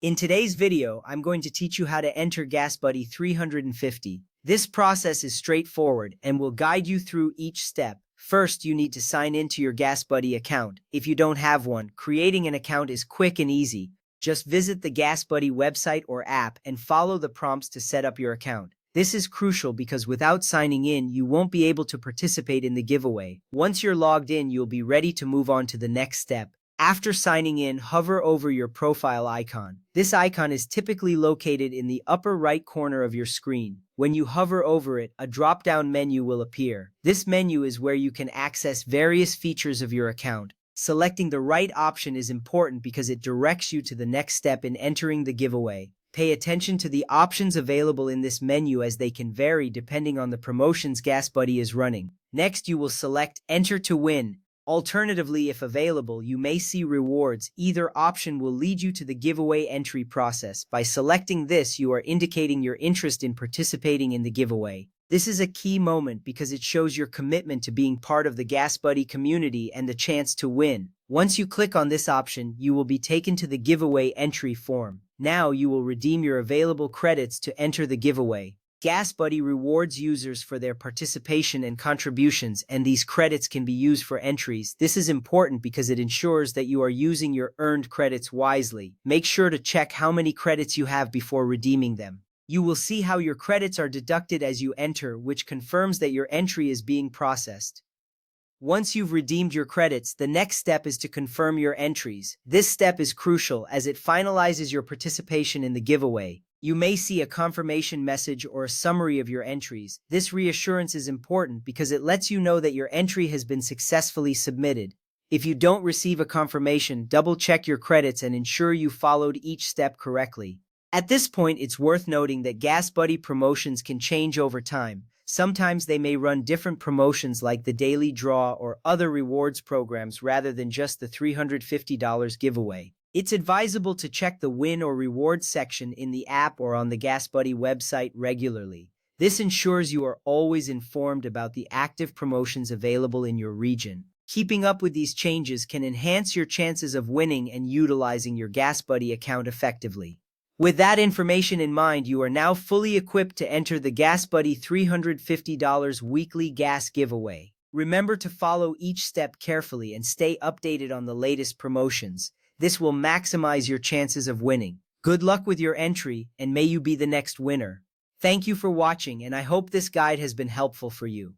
In today's video, I'm going to teach you how to enter GasBuddy 350. This process is straightforward and will guide you through each step. First, you need to sign into your GasBuddy account. If you don't have one, creating an account is quick and easy. Just visit the GasBuddy website or app and follow the prompts to set up your account. This is crucial because without signing in, you won't be able to participate in the giveaway. Once you're logged in, you'll be ready to move on to the next step. After signing in, hover over your profile icon. This icon is typically located in the upper right corner of your screen. When you hover over it, a drop-down menu will appear. This menu is where you can access various features of your account. Selecting the right option is important because it directs you to the next step in entering the giveaway. Pay attention to the options available in this menu as they can vary depending on the promotions GasBuddy is running. Next, you will select Enter to win. Alternatively, if available, you may see rewards. Either option will lead you to the giveaway entry process. By selecting this, you are indicating your interest in participating in the giveaway. This is a key moment because it shows your commitment to being part of the GasBuddy community and the chance to win. Once you click on this option, you will be taken to the giveaway entry form. Now you will redeem your available credits to enter the giveaway. GasBuddy rewards users for their participation and contributions, and these credits can be used for entries. This is important because it ensures that you are using your earned credits wisely. Make sure to check how many credits you have before redeeming them. You will see how your credits are deducted as you enter, which confirms that your entry is being processed. Once you've redeemed your credits, the next step is to confirm your entries. This step is crucial as it finalizes your participation in the giveaway. You may see a confirmation message or a summary of your entries. This reassurance is important because it lets you know that your entry has been successfully submitted. If you don't receive a confirmation, double-check your credits and ensure you followed each step correctly. At this point, it's worth noting that GasBuddy promotions can change over time. Sometimes they may run different promotions like the daily draw or other rewards programs rather than just the $350 giveaway. It's advisable to check the win or rewards section in the app or on the GasBuddy website regularly. This ensures you are always informed about the active promotions available in your region. Keeping up with these changes can enhance your chances of winning and utilizing your GasBuddy account effectively. With that information in mind, you are now fully equipped to enter the GasBuddy $350 weekly gas giveaway. Remember to follow each step carefully and stay updated on the latest promotions. This will maximize your chances of winning. Good luck with your entry, and may you be the next winner. Thank you for watching, and I hope this guide has been helpful for you.